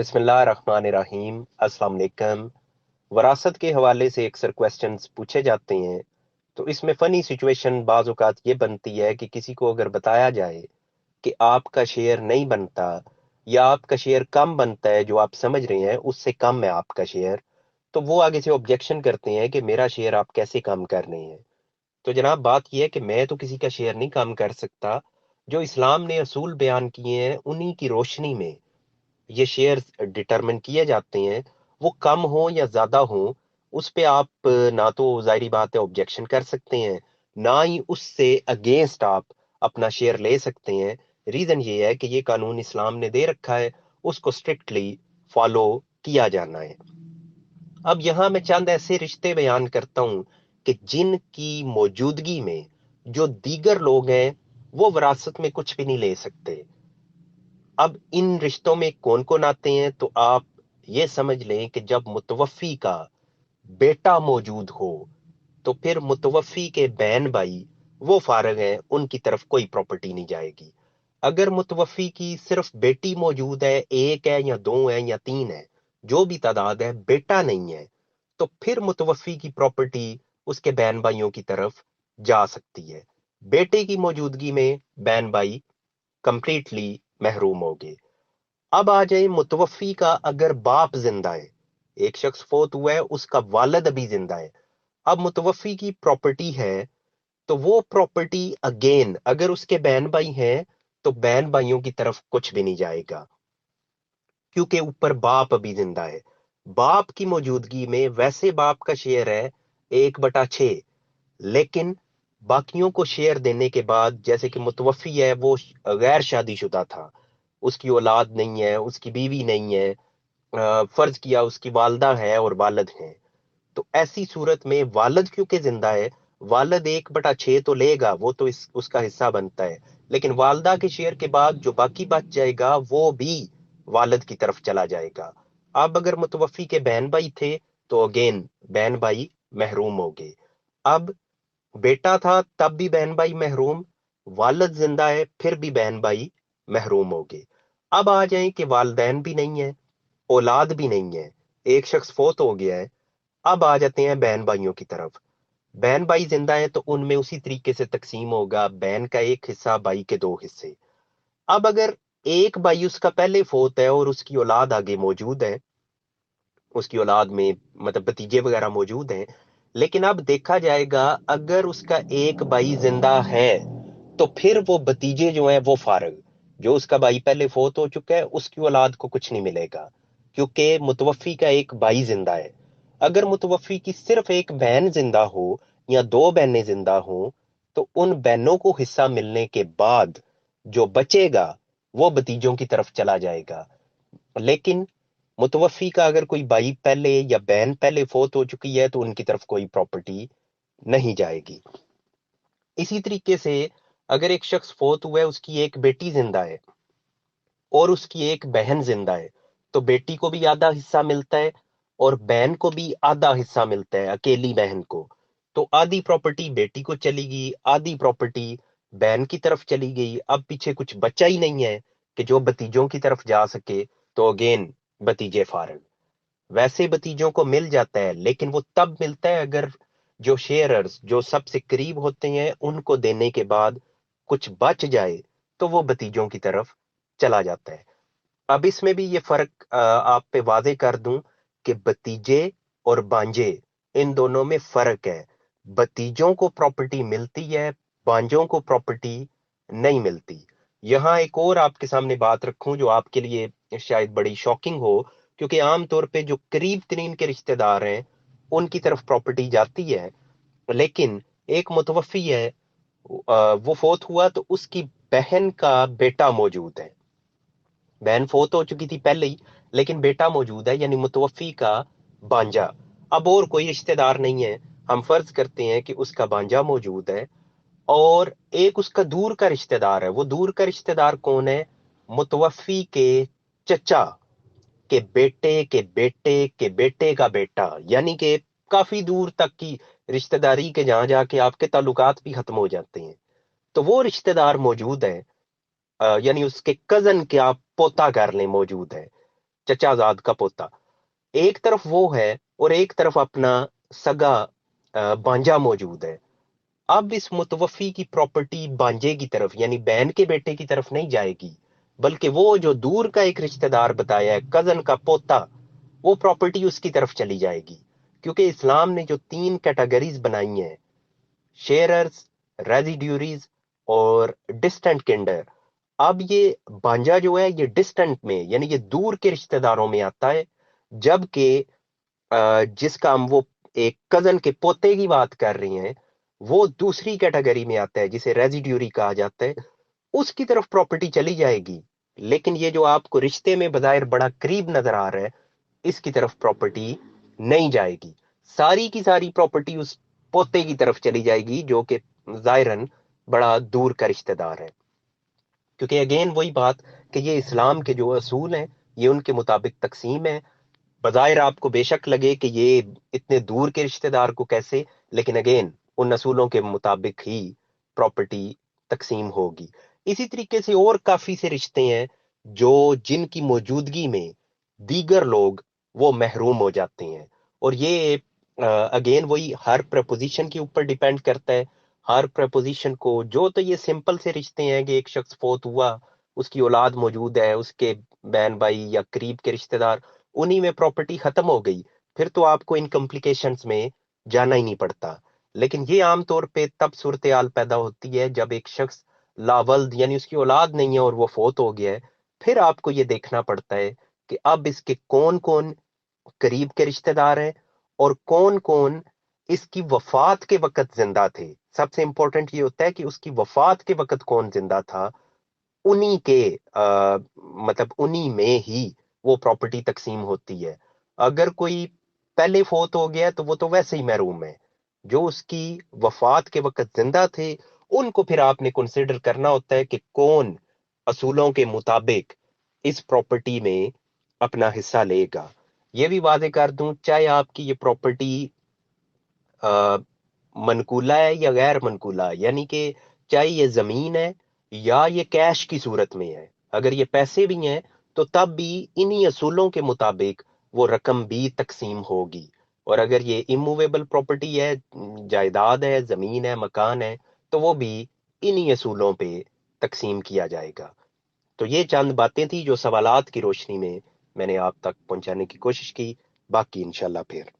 बिस्मिल्लाह रहमान रहीम। अस्सलाम वालेकुम। वरासत के हवाले से अक्सर क्वेश्चंस पूछे जाते हैं, तो इसमें फ़नी सिचुएशन बाज़ औक़ात ये बनती है कि किसी को अगर बताया जाए कि आपका शेयर नहीं बनता या आपका शेयर कम बनता है, जो आप समझ रहे हैं उससे कम है आपका शेयर, तो वो आगे से ऑब्जेक्शन करते हैं कि मेरा शेयर आप कैसे कम कर रहे हैं। तो जनाब बात यह है कि मैं तो किसी का शेयर नहीं कम कर सकता। जो इस्लाम ने असूल बयान किए हैं उन्हीं की रोशनी में ये शेयर्स डिटरमिन किए जाते हैं। वो कम हो या ज्यादा हो, उस पे आप ना तो जाहिर बात है ऑब्जेक्शन कर सकते हैं, ना ही उससे अगेंस्ट आप अपना शेयर ले सकते हैं। रीजन ये है कि ये कानून इस्लाम ने दे रखा है, उसको स्ट्रिक्टली फॉलो किया जाना है। अब यहां मैं चंद ऐसे रिश्ते बयान करता हूं कि जिनकी मौजूदगी में जो दीगर लोग हैं वो विरासत में कुछ भी नहीं ले सकते। अब इन रिश्तों में कौन कौन आते हैं, तो आप ये समझ लें कि जब मुतवफ़ी का बेटा मौजूद हो तो फिर मुतवफ़ी के बहन भाई वो फारग हैं, उनकी तरफ कोई प्रॉपर्टी नहीं जाएगी। अगर मुतवफ़ी की सिर्फ बेटी मौजूद है, एक है या दो है या तीन है, जो भी तादाद है, बेटा नहीं है, तो फिर मुतवफ़ी की प्रॉपर्टी उसके बहन भाइयों की तरफ जा सकती है। बेटे की मौजूदगी में बहन भाई कंप्लीटली महरूम होगे। अब आ जाए मुतवफ़ी का अगर बाप जिंदा है, एक शख्स फोत हुआ है, उसका वालिद अभी जिंदा है, अब मुतवफ़ी की प्रॉपर्टी है, तो वो प्रॉपर्टी अगेन अगर उसके बहन भाई हैं तो बहन भाइयों की तरफ कुछ भी नहीं जाएगा, क्योंकि ऊपर बाप अभी जिंदा है। बाप की मौजूदगी में वैसे बाप का शेयर है 1/6, लेकिन बाकियों को शेयर देने के बाद, जैसे कि मुतवफ़ी है वो गैर शादीशुदा था, उसकी औलाद नहीं है, उसकी बीवी नहीं है, फर्ज किया उसकी वालदा है और वालिद हैं, तो ऐसी सूरत में वालिद क्योंकि जिंदा है, वालिद 1/6 तो लेगा, वो तो उसका हिस्सा बनता है, लेकिन वालदा के शेयर के बाद जो बाकी बच जाएगा वो भी वालिद की तरफ चला जाएगा। अब अगर मुतवफ़ी के बहन भाई थे तो अगेन बहन भाई महरूम हो गए। अब बेटा था तब भी बहन भाई महरूम, वालिद जिंदा है फिर भी बहन भाई महरूम हो गए। अब आ जाए कि वालदैन भी नहीं है, औलाद भी नहीं है, एक शख्स फोत हो गया है। अब आ जाते हैं बहन भाइयों की तरफ। बहन भाई जिंदा है तो उनमें उसी तरीके से तकसीम होगा, बहन का एक हिस्सा भाई के दो हिस्से। अब अगर एक भाई उसका पहले फोत है और उसकी औलाद आगे मौजूद है, उसकी औलाद में मतलब भतीजे वगैरह मौजूद हैं, लेकिन अब देखा जाएगा अगर उसका एक भाई जिंदा है तो फिर वो भतीजे जो हैं वो फारग, जो उसका भाई पहले फोत हो चुका है उसकी औलाद को कुछ नहीं मिलेगा, क्योंकि मुतवफ़ी का एक भाई जिंदा है। अगर मुतवफ़ी की सिर्फ एक बहन जिंदा हो या दो बहनें जिंदा हो, तो उन बहनों को हिस्सा मिलने के बाद जो बचेगा वो भतीजों की तरफ चला जाएगा। लेकिन मुतवफ़ी का अगर कोई भाई पहले या बहन पहले फोत हो चुकी है तो उनकी तरफ कोई प्रॉपर्टी नहीं जाएगी। इसी तरीके से अगर एक शख्स फोत हुआ है, उसकी एक बेटी जिंदा है और उसकी एक बहन जिंदा है, तो बेटी को भी आधा हिस्सा मिलता है और बहन को भी आधा हिस्सा मिलता है, अकेली बहन को। तो आधी प्रॉपर्टी बेटी को चली गई, आधी प्रॉपर्टी बहन की तरफ चली गई। अब पीछे कुछ बचा ही नहीं है कि जो भतीजों की तरफ जा सके, तो अगेन भतीजे फारग। वैसे भतीजों को मिल जाता है, लेकिन वो तब मिलता है अगर जो शेयरर्स जो सबसे करीब होते हैं उनको देने के बाद कुछ बच जाए, तो वो भतीजों की तरफ चला जाता है। अब इसमें भी ये फर्क आप पे वादे कर दूं कि भतीजे और भांजे, इन दोनों में फर्क है। भतीजों को प्रॉपर्टी मिलती है, भांजों को प्रॉपर्टी नहीं मिलती। यहां एक और आपके सामने बात रखूं जो आपके लिए शायद बड़ी शॉकिंग हो, क्योंकि आमतौर पे जो करीब तरीन के रिश्तेदार हैं उनकी तरफ प्रॉपर्टी जाती है, लेकिन एक मुतवफ़ी है, वो फोत हुआ तो उसकी बहन का बेटा मौजूद है। बहन फोत हो चुकी थी पहले ही, लेकिन बेटा मौजूद है, यानी मुतवफ़ी का भांजा। अब और कोई रिश्तेदार नहीं है, हम फर्ज करते हैं कि उसका भांजा मौजूद है और एक उसका दूर का रिश्तेदार है। वो दूर का रिश्तेदार कौन है? मुतवफ़ी के चचा के बेटे के बेटे के बेटे का बेटा, यानी कि काफी दूर तक की रिश्तेदारी के जहां जाके आपके ताल्लुकात भी खत्म हो जाते हैं, तो वो रिश्तेदार मौजूद है। यानी उसके कजन के आप पोता कर लें मौजूद है, चचा जाद का पोता। एक तरफ वो है और एक तरफ अपना सगा बांजा मौजूद है। अब इस मुतवफी की प्रॉपर्टी बांजे की तरफ यानी बहन के बेटे की तरफ नहीं जाएगी, बल्कि वो जो दूर का एक रिश्तेदार बताया है, कजन का पोता, वो प्रॉपर्टी उसकी तरफ चली जाएगी। क्योंकि इस्लाम ने जो 3 कैटेगरीज बनाई हैं, शेयरर्स, रेजिड्यूरीज और डिस्टेंट किंडर, अब ये भांजा जो है ये डिस्टेंट में यानी ये दूर के रिश्तेदारों में आता है, जबकि जिसका हम वो एक कजन के पोते की बात कर रहे हैं वो दूसरी कैटेगरी में आता है जिसे रेजिड्यूरी कहा जाता है। उसकी तरफ प्रॉपर्टी चली जाएगी, लेकिन ये जो आपको रिश्ते में बजाय बड़ा करीब नजर आ रहा है, इसकी तरफ प्रॉपर्टी नहीं जाएगी। सारी की सारी प्रॉपर्टी उस पोते की तरफ चली जाएगी जो कि जाहिरन बड़ा दूर का रिश्तेदार है। क्योंकि अगेन वही बात कि ये इस्लाम के जो असूल हैं ये उनके मुताबिक तकसीम है। बज़ाहिर आपको बेशक लगे कि ये इतने दूर के रिश्तेदार को कैसे, लेकिन अगेन उन असूलों के मुताबिक ही प्रॉपर्टी तकसीम होगी। इसी तरीके से और काफी से रिश्ते हैं जो जिनकी मौजूदगी में दीगर लोग वो महरूम हो जाते हैं। और ये अगेन वही हर प्रपोजिशन के ऊपर डिपेंड करता है। हर प्रपोजिशन को जो तो ये सिंपल से रिश्ते हैं कि एक शख्स फोत हुआ, उसकी औलाद मौजूद है, उसके बहन भाई या करीब के रिश्तेदार, उन्हीं में प्रॉपर्टी खत्म हो गई, फिर तो आपको इन कॉम्प्लिकेशंस में जाना ही नहीं पड़ता। लेकिन ये आमतौर पे तब सूरत हाल पैदा होती है जब एक शख्स लावल्द यानी उसकी औलाद नहीं है और वो फोत हो गया है। फिर आपको ये देखना पड़ता है कि अब इसके कौन कौन करीब के रिश्तेदार हैं और कौन कौन इसकी वफात के वक्त जिंदा थे। सबसे इंपॉर्टेंट ये होता है कि उसकी वफात के वक्त कौन जिंदा था। उन्हीं के मतलब उन्हीं में ही वो प्रॉपर्टी तकसीम होती है। अगर कोई पहले फोत हो गया तो वो तो वैसे ही महरूम है। जो उसकी वफात के वक्त जिंदा थे उनको फिर आपने कंसिडर करना होता है कि कौन असूलों के मुताबिक इस प्रॉपर्टी में अपना हिस्सा लेगा। ये भी वादे कर दूं, चाहे आपकी ये प्रॉपर्टी मनकूला है या गैर मनकूला, यानी कि चाहे ये जमीन है या ये कैश की सूरत में है, अगर ये पैसे भी हैं तो तब भी इन्हीं असूलों के मुताबिक वो रकम भी तकसीम होगी। और अगर ये इमूवेबल प्रॉपर्टी है, जायदाद है, जमीन है, मकान है, तो वो भी इन्हीं असूलों पे तकसीम किया जाएगा। तो ये चंद बातें थी जो सवालात की रोशनी में मैंने आप तक पहुंचाने की कोशिश की। बाकी इंशाल्लाह फिर